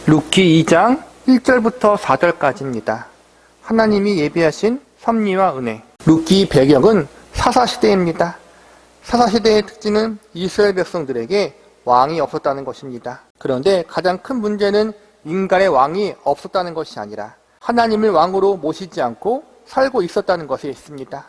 룻기 2장 1절부터 4절까지입니다. 하나님이 예비하신 섭리와 은혜. 룻기 배경은 사사시대입니다. 사사시대의 특징은 이스라엘 백성들에게 왕이 없었다는 것입니다. 그런데 가장 큰 문제는 인간의 왕이 없었다는 것이 아니라 하나님을 왕으로 모시지 않고 살고 있었다는 것에 있습니다.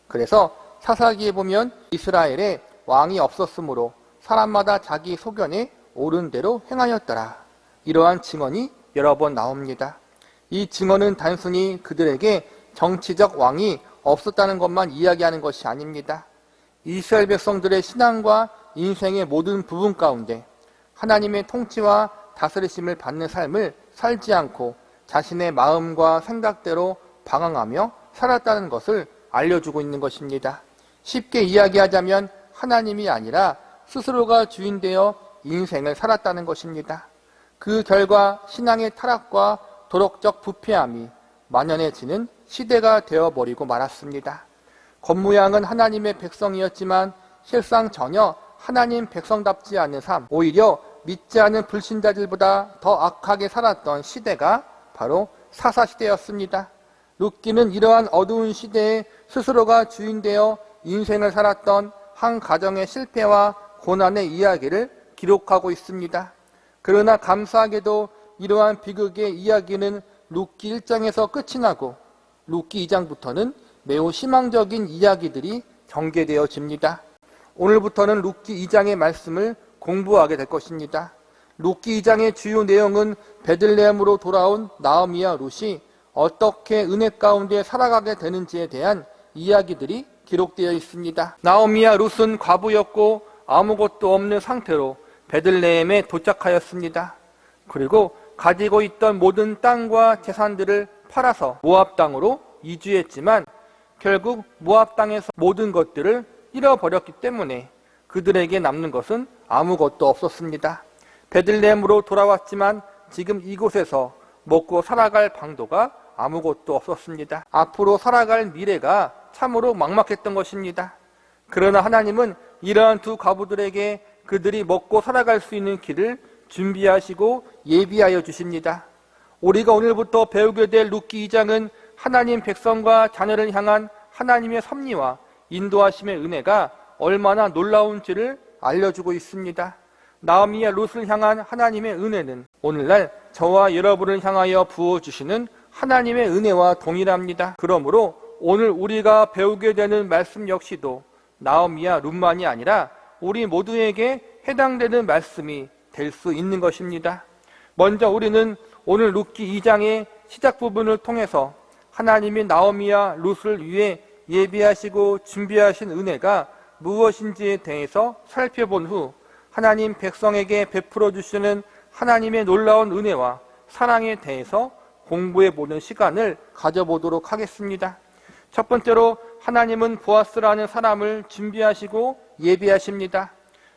그래서 사사기에 보면 이스라엘에 왕이 없었으므로 사람마다 자기 소견에 옳은 대로 행하였더라. 이러한 증언이 여러 번 나옵니다. 이 증언은 단순히 그들에게 정치적 왕이 없었다는 것만 이야기하는 것이 아닙니다. 이스라엘 백성들의 신앙과 인생의 모든 부분 가운데 하나님의 통치와 다스리심을 받는 삶을 살지 않고 자신의 마음과 생각대로 방황하며 살았다는 것을 알려주고 있는 것입니다. 쉽게 이야기하자면 하나님이 아니라 스스로가 주인되어 인생을 살았다는 것입니다. 그 결과 신앙의 타락과 도덕적 부패함이 만연해지는 시대가 되어버리고 말았습니다. 겉모양은 하나님의 백성이었지만 실상 전혀 하나님 백성답지 않은 삶, 오히려 믿지 않은 불신자들보다 더 악하게 살았던 시대가 바로 사사시대였습니다. 룻기는 이러한 어두운 시대에 스스로가 주인되어 인생을 살았던 한 가정의 실패와 고난의 이야기를 기록하고 있습니다. 그러나 감사하게도 이러한 비극의 이야기는 룻기 1장에서 끝이 나고 룻기 2장부터는 매우 희망적인 이야기들이 전개되어집니다. 오늘부터는 룻기 2장의 말씀을 공부하게 될 것입니다. 룻기 2장의 주요 내용은 베들레헴으로 돌아온 나오미와 룻이 어떻게 은혜 가운데 살아가게 되는지에 대한 이야기들이 기록되어 있습니다. 나오미와 룻은 과부였고 아무것도 없는 상태로 베들레헴에 도착하였습니다. 그리고 가지고 있던 모든 땅과 재산들을 팔아서 모압 땅으로 이주했지만 결국 모압 땅에서 모든 것들을 잃어버렸기 때문에 그들에게 남는 것은 아무것도 없었습니다. 베들레헴으로 돌아왔지만 지금 이곳에서 먹고 살아갈 방도가 아무것도 없었습니다. 앞으로 살아갈 미래가 참으로 막막했던 것입니다. 그러나 하나님은 이러한 두 과부들에게 그들이 먹고 살아갈 수 있는 길을 준비하시고 예비하여 주십니다. 우리가 오늘부터 배우게 될 룻기 2장은 하나님 백성과 자녀를 향한 하나님의 섭리와 인도하심의 은혜가 얼마나 놀라운지를 알려주고 있습니다. 나오미와 룻을 향한 하나님의 은혜는 오늘날 저와 여러분을 향하여 부어주시는 하나님의 은혜와 동일합니다. 그러므로 오늘 우리가 배우게 되는 말씀 역시도 나오미와 룻만이 아니라 우리 모두에게 해당되는 말씀이 될 수 있는 것입니다. 먼저 우리는 오늘 룻기 2장의 시작 부분을 통해서 하나님이 나오미와 룻을 위해 예비하시고 준비하신 은혜가 무엇인지에 대해서 살펴본 후 하나님 백성에게 베풀어 주시는 하나님의 놀라운 은혜와 사랑에 대해서 공부해보는 시간을 가져보도록 하겠습니다. 첫 번째로 하나님은 보아스라는 사람을 준비하시고 예비하십니다.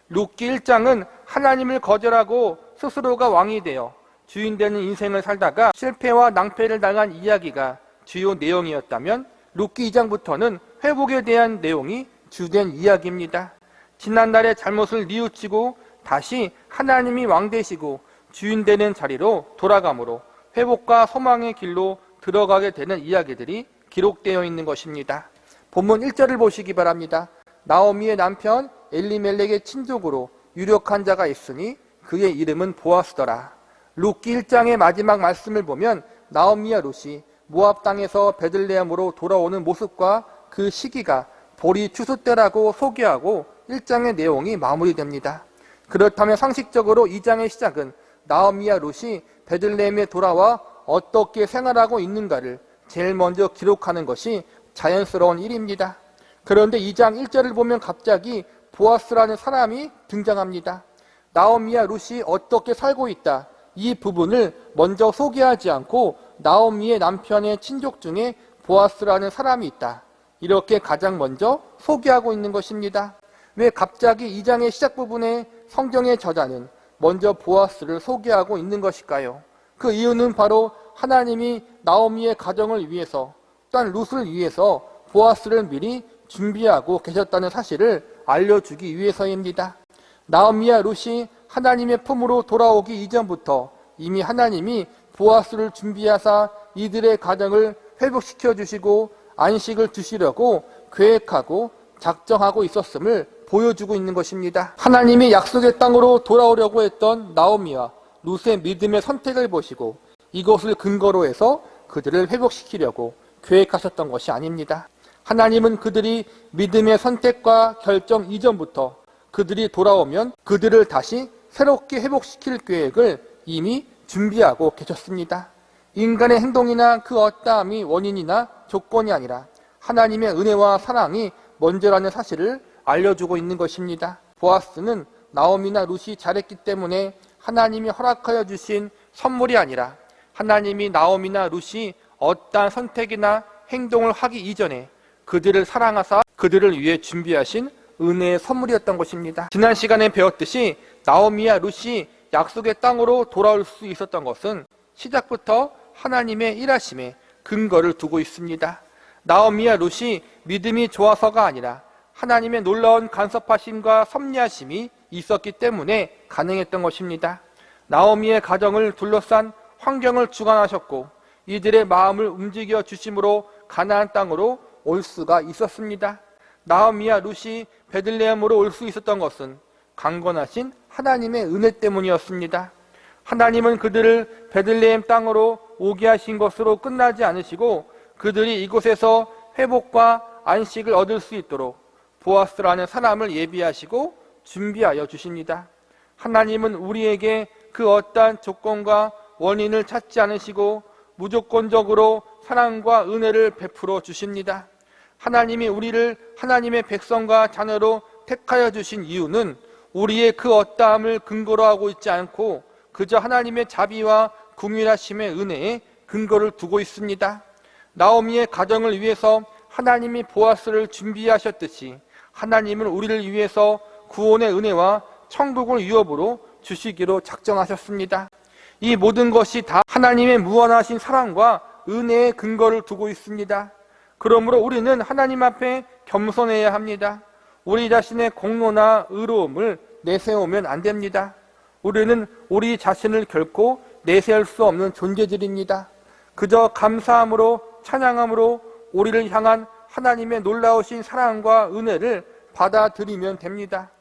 룻기 1장은 하나님을 거절하고 스스로가 왕이 되어 주인 되는 인생을 살다가 실패와 낭패를 당한 이야기가 주요 내용이었다면 룻기 2장부터는 회복에 대한 내용이 주된 이야기입니다. 지난날의 잘못을 뉘우치고 다시 하나님이 왕 되시고 주인 되는 자리로 돌아가므로 회복과 소망의 길로 들어가게 되는 이야기들이 기록되어 있는 것입니다. 본문 1절을 보시기 바랍니다. 나오미의 남편 엘리멜렉의 친족으로 유력한 자가 있으니 그의 이름은 보아스더라. 룻기 1장의 마지막 말씀을 보면 나오미와 룻이 모압 땅에서 베들레헴으로 돌아오는 모습과 그 시기가 보리 추수 때라고 소개하고 1장의 내용이 마무리됩니다. 그렇다면 상식적으로 2장의 시작은 나오미와 룻이 베들레헴에 돌아와 어떻게 생활하고 있는가를 제일 먼저 기록하는 것이 자연스러운 일입니다. 그런데 2장 1절을 보면 갑자기 보아스라는 사람이 등장합니다. 나오미와 룻이 어떻게 살고 있다, 이 부분을 먼저 소개하지 않고 나오미의 남편의 친족 중에 보아스라는 사람이 있다, 이렇게 가장 먼저 소개하고 있는 것입니다. 왜 갑자기 2장의 시작 부분에 성경의 저자는 먼저 보아스를 소개하고 있는 것일까요? 그 이유는 바로 하나님이 나오미의 가정을 위해서 또한 룻을 위해서 보아스를 미리 준비하고 계셨다는 사실을 알려주기 위해서입니다. 나오미와 룻이 하나님의 품으로 돌아오기 이전부터 이미 하나님이 보아스를 준비하사 이들의 가정을 회복시켜 주시고 안식을 주시려고 계획하고 작정하고 있었음을 보여주고 있는 것입니다. 하나님이 약속의 땅으로 돌아오려고 했던 나오미와 룻의 믿음의 선택을 보시고 이것을 근거로 해서 그들을 회복시키려고 계획하셨던 것이 아닙니다. 하나님은 그들이 믿음의 선택과 결정 이전부터 그들이 돌아오면 그들을 다시 새롭게 회복시킬 계획을 이미 준비하고 계셨습니다. 인간의 행동이나 그 어떠함이 원인이나 조건이 아니라 하나님의 은혜와 사랑이 먼저라는 사실을 알려주고 있는 것입니다. 보아스는 나오미나 룻이 잘했기 때문에 하나님이 허락하여 주신 선물이 아니라 하나님이 나오미나 룻이 어떠한 선택이나 행동을 하기 이전에 그들을 사랑하사 그들을 위해 준비하신 은혜의 선물이었던 것입니다. 지난 시간에 배웠듯이 나오미와 룻이 약속의 땅으로 돌아올 수 있었던 것은 시작부터 하나님의 일하심에 근거를 두고 있습니다. 나오미와 룻이 믿음이 좋아서가 아니라 하나님의 놀라운 간섭하심과 섭리하심이 있었기 때문에 가능했던 것입니다. 나오미의 가정을 둘러싼 환경을 주관하셨고 이들의 마음을 움직여 주심으로 가나안 땅으로 올 수가 있었습니다. 나오미와 룻이 베들레헴으로 올 수 있었던 것은 강건하신 하나님의 은혜 때문이었습니다. 하나님은 그들을 베들레헴 땅으로 오게 하신 것으로 끝나지 않으시고 그들이 이곳에서 회복과 안식을 얻을 수 있도록 보아스라는 사람을 예비하시고 준비하여 주십니다. 하나님은 우리에게 그 어떠한 조건과 원인을 찾지 않으시고 무조건적으로 사랑과 은혜를 베풀어 주십니다. 하나님이 우리를 하나님의 백성과 자녀로 택하여 주신 이유는 우리의 그 어떠함을 근거로 하고 있지 않고 그저 하나님의 자비와 궁휼하심의 은혜에 근거를 두고 있습니다. 나오미의 가정을 위해서 하나님이 보아스를 준비하셨듯이 하나님은 우리를 위해서 구원의 은혜와 천국을 유업으로 주시기로 작정하셨습니다. 이 모든 것이 다 하나님의 무한하신 사랑과 은혜의 근거를 두고 있습니다. 그러므로 우리는 하나님 앞에 겸손해야 합니다. 우리 자신의 공로나 의로움을 내세우면 안 됩니다. 우리는 우리 자신을 결코 내세울 수 없는 존재들입니다. 그저 감사함으로 찬양함으로 우리를 향한 하나님의 놀라우신 사랑과 은혜를 받아들이면 됩니다.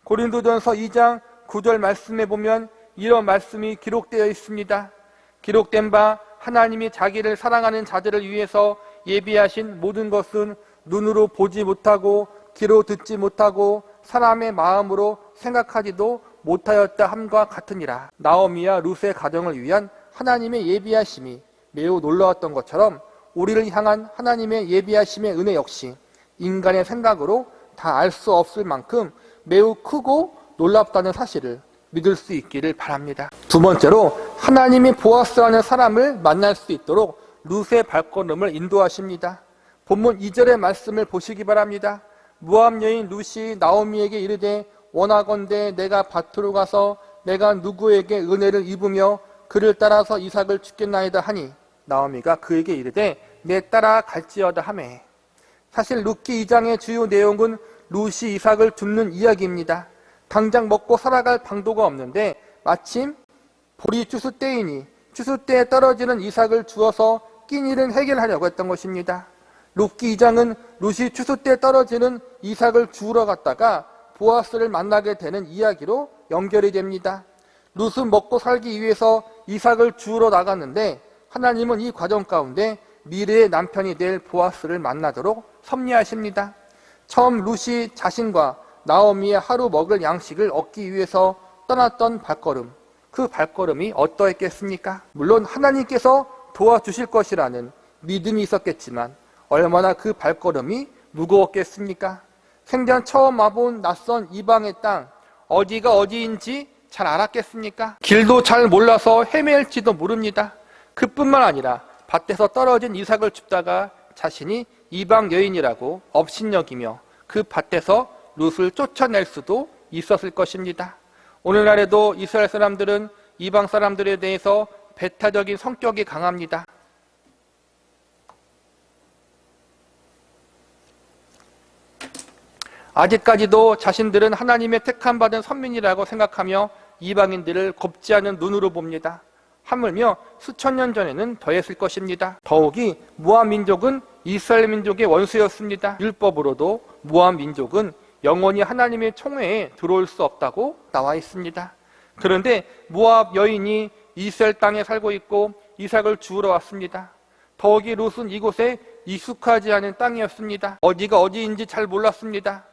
고린도전서 2장 9절 말씀에 보면 이런 말씀이 기록되어 있습니다. 기록된 바 하나님이 자기를 사랑하는 자들을 위해서 예비하신 모든 것은 눈으로 보지 못하고 귀로 듣지 못하고 사람의 마음으로 생각하지도 못하였다 함과 같으니라. 나오미와 룻의 가정을 위한 하나님의 예비하심이 매우 놀라웠던 것처럼 우리를 향한 하나님의 예비하심의 은혜 역시 인간의 생각으로 다 알 수 없을 만큼 매우 크고 놀랍다는 사실을 믿을 수 있기를 바랍니다. 두 번째로 하나님이 보아스라는 사람을 만날 수 있도록 룻의 발걸음을 인도하십니다. 본문 2절의 말씀을 보시기 바랍니다. 모압 여인 룻이 나오미에게 이르되 원하건대 내가 밭으로 가서 내가 누구에게 은혜를 입으며 그를 따라서 이삭을 죽겠나이다 하니 나오미가 그에게 이르되 내 따라 갈지어다 하매. 사실 룻기 2장의 주요 내용은 룻이 이삭을 줍는 이야기입니다. 당장 먹고 살아갈 방도가 없는데 마침 보리 추수 때이니 추수 때에 떨어지는 이삭을 주어서 끼니를 해결하려고 했던 것입니다. 룻기 2장은 룻이 추수 때 떨어지는 이삭을 주우러 갔다가 보아스를 만나게 되는 이야기로 연결이 됩니다. 룻은 먹고 살기 위해서 이삭을 주우러 나갔는데 하나님은 이 과정 가운데 미래의 남편이 될 보아스를 만나도록 섭리하십니다. 처음 룻이 자신과 나오미의 하루 먹을 양식을 얻기 위해서 떠났던 발걸음, 그 발걸음이 어떠했겠습니까? 물론 하나님께서 도와주실 것이라는 믿음이 있었겠지만 얼마나 그 발걸음이 무거웠겠습니까? 생전 처음 와본 낯선 이방의 땅, 어디가 어디인지 잘 알았겠습니까? 길도 잘 몰라서 헤맬지도 모릅니다. 그뿐만 아니라 밭에서 떨어진 이삭을 줍다가 자신이 이방 여인이라고 업신여기며 그 밭에서 룻을 쫓아낼 수도 있었을 것입니다. 오늘날에도 이스라엘 사람들은 이방 사람들에 대해서 배타적인 성격이 강합니다. 아직까지도 자신들은 하나님의 택함받은 선민이라고 생각하며 이방인들을 곱지 않은 눈으로 봅니다. 하물며 수천 년 전에는 더했을 것입니다. 더욱이 모압 민족은 이스라엘 민족의 원수였습니다. 율법으로도 모압 민족은 영원히 하나님의 총회에 들어올 수 없다고 나와 있습니다. 그런데 모압 여인이 이스라엘 땅에 살고 있고 이삭을 주우러 왔습니다. 더욱이 롯은 이곳에 익숙하지 않은 땅이었습니다. 어디가 어디인지 잘 몰랐습니다.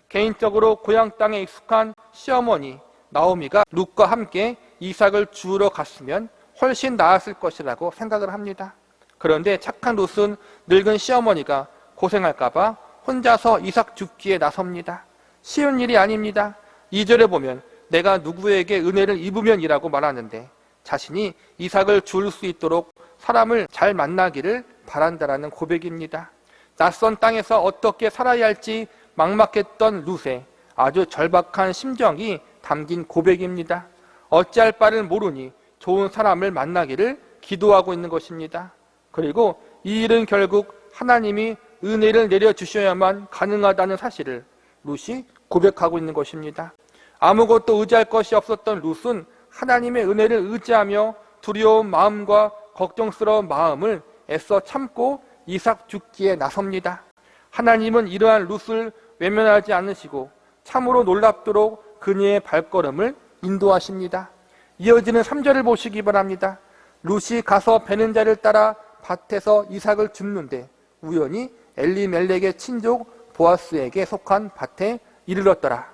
개인적으로 고향 땅에 익숙한 시어머니 나오미가 룻과 함께 이삭을 주우러 갔으면 훨씬 나았을 것이라고 생각을 합니다. 그런데 착한 룻은 늙은 시어머니가 고생할까봐 혼자서 이삭 줍기에 나섭니다. 쉬운 일이 아닙니다. 2절에 보면 내가 누구에게 은혜를 입으면이라고 말하는데 자신이 이삭을 줄 수 있도록 사람을 잘 만나기를 바란다라는 고백입니다. 낯선 땅에서 어떻게 살아야 할지 막막했던 룻의 아주 절박한 심정이 담긴 고백입니다. 어찌할 바를 모르니 좋은 사람을 만나기를 기도하고 있는 것입니다. 그리고 이 일은 결국 하나님이 은혜를 내려주셔야만 가능하다는 사실을 룻이 고백하고 있는 것입니다. 아무것도 의지할 것이 없었던 룻은 하나님의 은혜를 의지하며 두려운 마음과 걱정스러운 마음을 애써 참고 이삭 죽기에 나섭니다. 하나님은 이러한 룻을 외면하지 않으시고 참으로 놀랍도록 그녀의 발걸음을 인도하십니다. 이어지는 3절을 보시기 바랍니다. 룻이 가서 베는 자를 따라 밭에서 이삭을 줍는데 우연히 엘리멜렉의 친족 보아스에게 속한 밭에 이르렀더라.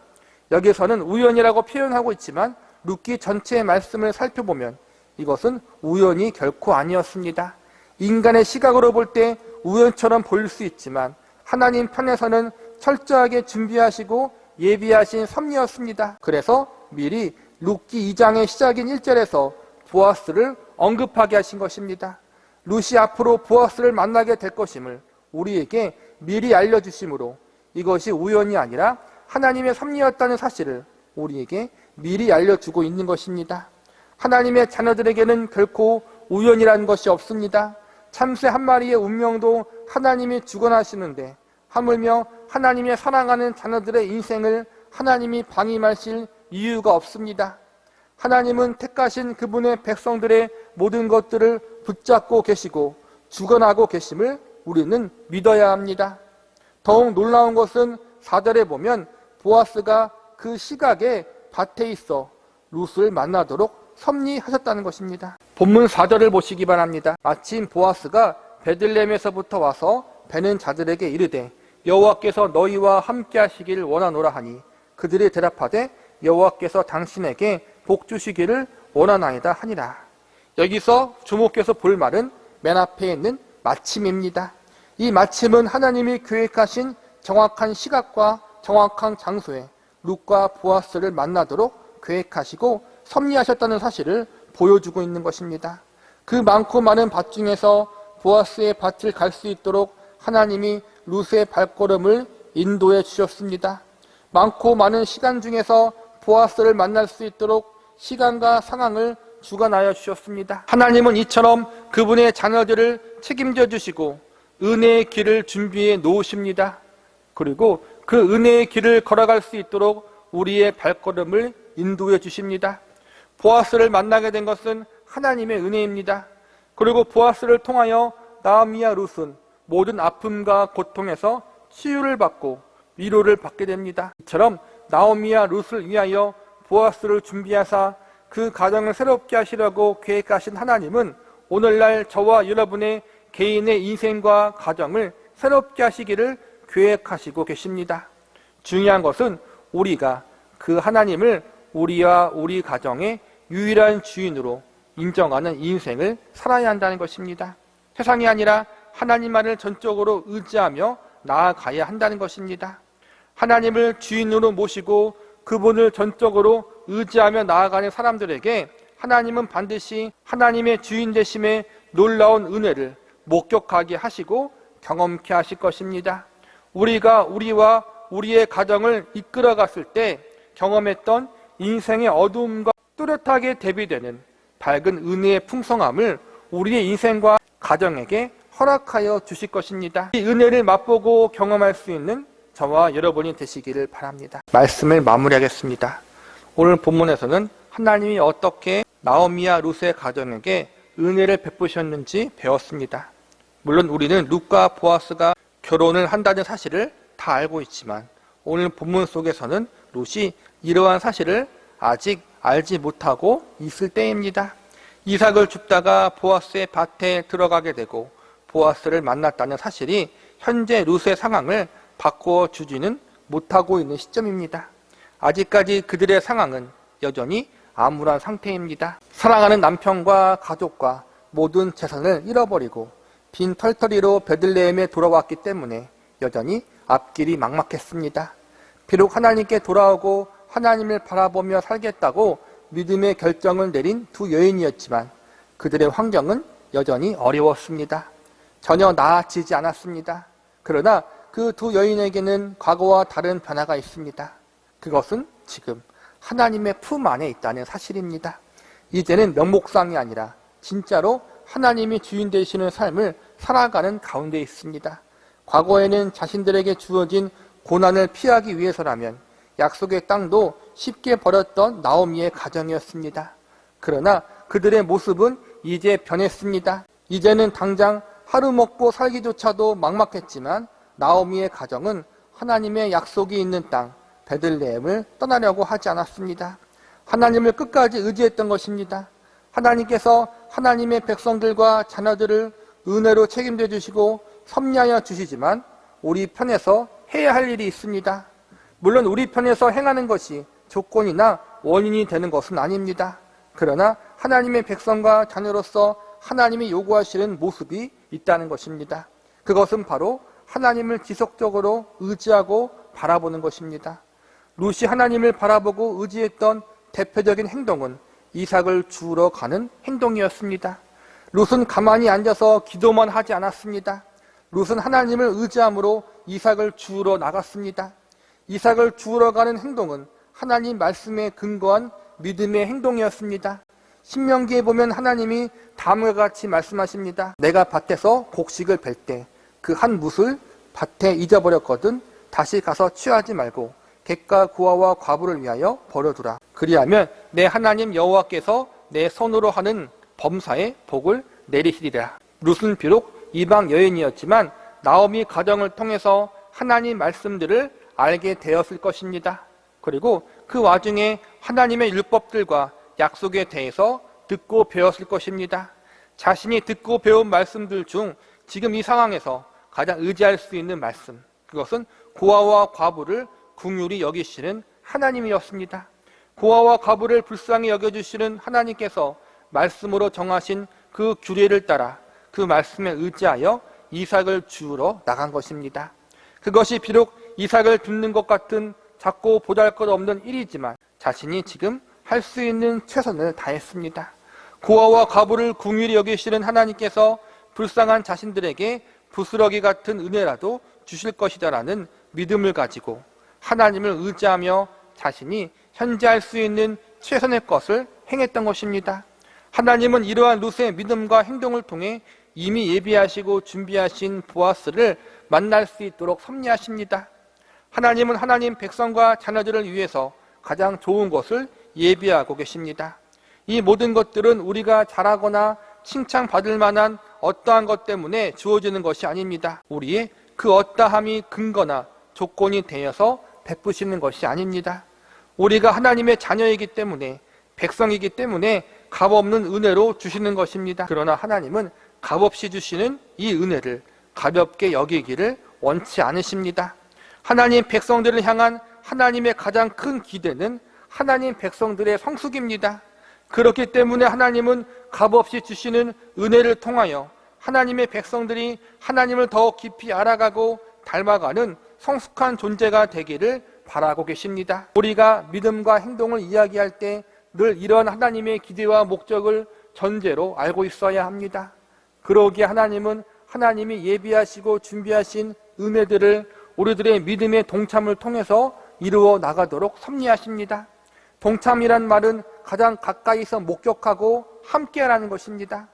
여기서는 우연이라고 표현하고 있지만 룻기 전체의 말씀을 살펴보면 이것은 우연이 결코 아니었습니다. 인간의 시각으로 볼 때 우연처럼 보일 수 있지만 하나님 편에서는 철저하게 준비하시고 예비하신 섭리였습니다. 그래서 미리 룻기 2장의 시작인 1절에서 보아스를 언급하게 하신 것입니다. 룻이 앞으로 보아스를 만나게 될 것임을 우리에게 미리 알려주심으로 이것이 우연이 아니라 하나님의 섭리였다는 사실을 우리에게 미리 알려주고 있는 것입니다. 하나님의 자녀들에게는 결코 우연이라는 것이 없습니다. 참새 한 마리의 운명도 하나님이 주관하시는데 하물며 하나님의 사랑하는 자녀들의 인생을 하나님이 방임하실 이유가 없습니다. 하나님은 택하신 그분의 백성들의 모든 것들을 붙잡고 계시고 주관하고 계심을 우리는 믿어야 합니다. 더욱 놀라운 것은 4절에 보면 보아스가 그 시각에 밭에 있어 룻을 만나도록 섭리하셨다는 것입니다. 본문 4절을 보시기 바랍니다. 마침 보아스가 베들레헴에서부터 와서 베는 자들에게 이르되 여호와께서 너희와 함께 하시기를 원하노라 하니 그들이 대답하되 여호와께서 당신에게 복 주시기를 원하나이다 하니라. 여기서 주목해서 볼 말은 맨 앞에 있는 마침입니다. 이 마침은 하나님이 계획하신 정확한 시각과 정확한 장소에 룻과 보아스를 만나도록 계획하시고 섭리하셨다는 사실을 보여주고 있는 것입니다. 그 많고 많은 밭 중에서 보아스의 밭을 갈 수 있도록 하나님이 룻의 발걸음을 인도해 주셨습니다. 많고 많은 시간 중에서 보아스를 만날 수 있도록 시간과 상황을 주관하여 주셨습니다. 하나님은 이처럼 그분의 자녀들을 책임져 주시고 은혜의 길을 준비해 놓으십니다. 그리고 그 은혜의 길을 걸어갈 수 있도록 우리의 발걸음을 인도해 주십니다. 보아스를 만나게 된 것은 하나님의 은혜입니다. 그리고 보아스를 통하여 나오미와 룻은 모든 아픔과 고통에서 치유를 받고 위로를 받게 됩니다. 이처럼 나오미와 룻을 위하여 보아스를 준비하사 그 가정을 새롭게 하시려고 계획하신 하나님은 오늘날 저와 여러분의 개인의 인생과 가정을 새롭게 하시기를 계획하시고 계십니다. 중요한 것은 우리가 그 하나님을 우리와 우리 가정의 유일한 주인으로 인정하는 인생을 살아야 한다는 것입니다. 세상이 아니라 하나님만을 전적으로 의지하며 나아가야 한다는 것입니다. 하나님을 주인으로 모시고 그분을 전적으로 의지하며 나아가는 사람들에게 하나님은 반드시 하나님의 주인 되심의 놀라운 은혜를 목격하게 하시고 경험케 하실 것입니다. 우리가 우리와 우리의 가정을 이끌어 갔을 때 경험했던 인생의 어두움과 뚜렷하게 대비되는 밝은 은혜의 풍성함을 우리의 인생과 가정에게 허락하여 주실 것입니다. 이 은혜를 맛보고 경험할 수 있는 저와 여러분이 되시기를 바랍니다. 말씀을 마무리하겠습니다. 오늘 본문에서는 하나님이 어떻게 나오미와 룻의 가정에게 은혜를 베푸셨는지 배웠습니다. 물론 우리는 룻과 보아스가 결혼을 한다는 사실을 다 알고 있지만 오늘 본문 속에서는 룻이 이러한 사실을 아직 알지 못하고 있을 때입니다. 이삭을 줍다가 보아스의 밭에 들어가게 되고 보아스를 만났다는 사실이 현재 룻의 상황을 바꾸어 주지는 못하고 있는 시점입니다. 아직까지 그들의 상황은 여전히 암울한 상태입니다. 사랑하는 남편과 가족과 모든 재산을 잃어버리고 빈 털터리로 베들레헴에 돌아왔기 때문에 여전히 앞길이 막막했습니다. 비록 하나님께 돌아오고 하나님을 바라보며 살겠다고 믿음의 결정을 내린 두 여인이었지만 그들의 환경은 여전히 어려웠습니다. 전혀 나아지지 않았습니다. 그러나 그 두 여인에게는 과거와 다른 변화가 있습니다. 그것은 지금 하나님의 품 안에 있다는 사실입니다. 이제는 명목상이 아니라 진짜로 하나님이 주인 되시는 삶을 살아가는 가운데 있습니다. 과거에는 자신들에게 주어진 고난을 피하기 위해서라면 약속의 땅도 쉽게 버렸던 나오미의 가정이었습니다. 그러나 그들의 모습은 이제 변했습니다. 이제는 당장 하루 먹고 살기조차도 막막했지만 나오미의 가정은 하나님의 약속이 있는 땅 베들레헴을 떠나려고 하지 않았습니다. 하나님을 끝까지 의지했던 것입니다. 하나님께서 하나님의 백성들과 자녀들을 은혜로 책임져 주시고 섭리하여 주시지만 우리 편에서 해야 할 일이 있습니다. 물론 우리 편에서 행하는 것이 조건이나 원인이 되는 것은 아닙니다. 그러나 하나님의 백성과 자녀로서 하나님이 요구하시는 모습이 있다는 것입니다. 그것은 바로 하나님을 지속적으로 의지하고 바라보는 것입니다. 룻이 하나님을 바라보고 의지했던 대표적인 행동은 이삭을 주우러 가는 행동이었습니다. 룻은 가만히 앉아서 기도만 하지 않았습니다. 룻은 하나님을 의지함으로 이삭을 주우러 나갔습니다. 이삭을 주우러 가는 행동은 하나님 말씀에 근거한 믿음의 행동이었습니다. 신명기에 보면 하나님이 다음과 같이 말씀하십니다. 내가 밭에서 곡식을 벨 때 그 한 뭇을 밭에 잊어버렸거든 다시 가서 취하지 말고 객과 구아와 과부를 위하여 버려두라. 그리하면 내 하나님 여호와께서 내 손으로 하는 범사에 복을 내리시리라. 룻은 비록 이방 여인이었지만 나오미 가정을 통해서 하나님 말씀들을 알게 되었을 것입니다. 그리고 그 와중에 하나님의 율법들과 약속에 대해서 듣고 배웠을 것입니다. 자신이 듣고 배운 말씀들 중 지금 이 상황에서 가장 의지할 수 있는 말씀, 그것은 고아와 과부를 긍휼히 여기시는 하나님이었습니다. 고아와 과부를 불쌍히 여겨주시는 하나님께서 말씀으로 정하신 그 규례를 따라 그 말씀에 의지하여 이삭을 주우러 나간 것입니다. 그것이 비록 이삭을 줍는 것 같은 작고 보잘것없는 일이지만 자신이 지금 할 수 있는 최선을 다했습니다. 고아와 과부를 긍휼히 여기시는 하나님께서 불쌍한 자신들에게 부스러기 같은 은혜라도 주실 것이다라는 믿음을 가지고 하나님을 의지하며 자신이 현재 할 수 있는 최선의 것을 행했던 것입니다. 하나님은 이러한 룻의 믿음과 행동을 통해 이미 예비하시고 준비하신 보아스를 만날 수 있도록 섭리하십니다. 하나님은 하나님 백성과 자녀들을 위해서 가장 좋은 것을 예비하고 계십니다. 이 모든 것들은 우리가 잘하거나 칭찬받을 만한 어떠한 것 때문에 주어지는 것이 아닙니다. 우리의 그 어떠함이 근거나 조건이 되어서 베푸시는 것이 아닙니다. 우리가 하나님의 자녀이기 때문에, 백성이기 때문에 값없는 은혜로 주시는 것입니다. 그러나 하나님은 값없이 주시는 이 은혜를 가볍게 여기기를 원치 않으십니다. 하나님 백성들을 향한 하나님의 가장 큰 기대는 하나님 백성들의 성숙입니다. 그렇기 때문에 하나님은 값없이 주시는 은혜를 통하여 하나님의 백성들이 하나님을 더욱 깊이 알아가고 닮아가는 성숙한 존재가 되기를 바라고 계십니다. 우리가 믿음과 행동을 이야기할 때 늘 이런 하나님의 기대와 목적을 전제로 알고 있어야 합니다. 그러기에 하나님은 하나님이 예비하시고 준비하신 은혜들을 우리들의 믿음의 동참을 통해서 이루어 나가도록 섭리하십니다. 동참이란 말은 가장 가까이서 목격하고 함께하라는 것입니다.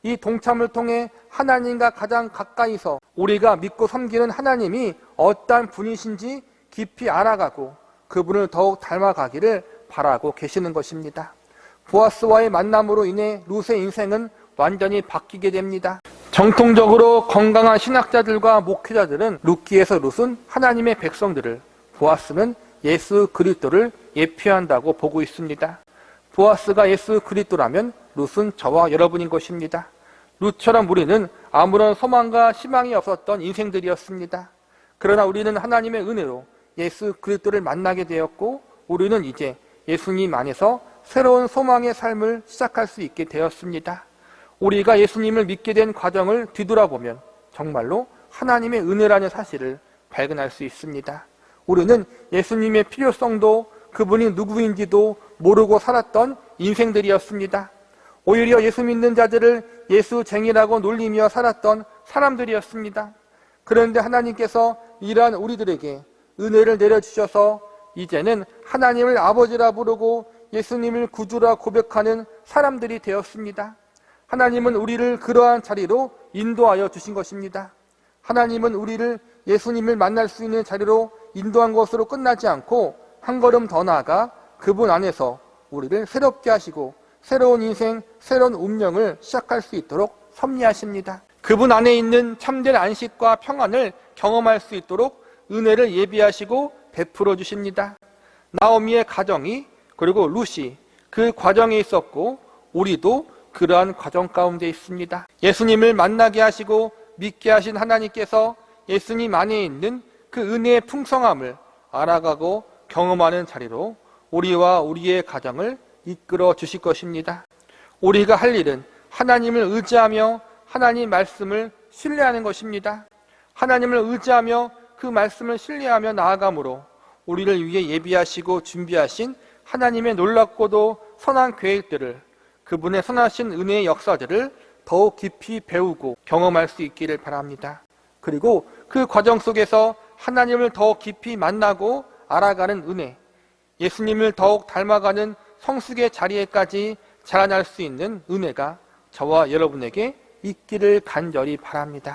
이 동참을 통해 하나님과 가장 가까이서 우리가 믿고 섬기는 하나님이 어떠한 분이신지 깊이 알아가고 그분을 더욱 닮아가기를 바라고 계시는 것입니다. 보아스와의 만남으로 인해 룻의 인생은 완전히 바뀌게 됩니다. 정통적으로 건강한 신학자들과 목회자들은 룻기에서 룻은 하나님의 백성들을, 보아스는 예수 그리스도를 예표한다고 보고 있습니다. 보아스가 예수 그리스도라면 룻은 저와 여러분인 것입니다. 룻처럼 우리는 아무런 소망과 희망이 없었던 인생들이었습니다. 그러나 우리는 하나님의 은혜로 예수 그리스도를 만나게 되었고, 우리는 이제 예수님 안에서 새로운 소망의 삶을 시작할 수 있게 되었습니다. 우리가 예수님을 믿게 된 과정을 뒤돌아보면 정말로 하나님의 은혜라는 사실을 발견할 수 있습니다. 우리는 예수님의 필요성도 그분이 누구인지도 모르고 살았던 인생들이었습니다. 오히려 예수 믿는 자들을 예수쟁이라고 놀리며 살았던 사람들이었습니다. 그런데 하나님께서 이러한 우리들에게 은혜를 내려주셔서 이제는 하나님을 아버지라 부르고 예수님을 구주라 고백하는 사람들이 되었습니다. 하나님은 우리를 그러한 자리로 인도하여 주신 것입니다. 하나님은 우리를 예수님을 만날 수 있는 자리로 인도한 것으로 끝나지 않고 한 걸음 더 나아가 그분 안에서 우리를 새롭게 하시고 새로운 인생, 새로운 운명을 시작할 수 있도록 섭리하십니다. 그분 안에 있는 참된 안식과 평안을 경험할 수 있도록 은혜를 예비하시고 베풀어 주십니다. 나오미의 가정이, 그리고 룻이 그 과정에 있었고 우리도 그러한 과정 가운데 있습니다. 예수님을 만나게 하시고 믿게 하신 하나님께서 예수님 안에 있는 그 은혜의 풍성함을 알아가고 경험하는 자리로 우리와 우리의 가정을 이끌어 주실 것입니다. 우리가 할 일은 하나님을 의지하며 하나님 말씀을 신뢰하는 것입니다. 하나님을 의지하며 그 말씀을 신뢰하며 나아감으로 우리를 위해 예비하시고 준비하신 하나님의 놀랍고도 선한 계획들을, 그분의 선하신 은혜의 역사들을 더욱 깊이 배우고 경험할 수 있기를 바랍니다. 그리고 그 과정 속에서 하나님을 더욱 깊이 만나고 알아가는 은혜, 예수님을 더욱 닮아가는 성숙의 자리에까지 자라날 수 있는 은혜가 저와 여러분에게 있기를 간절히 바랍니다.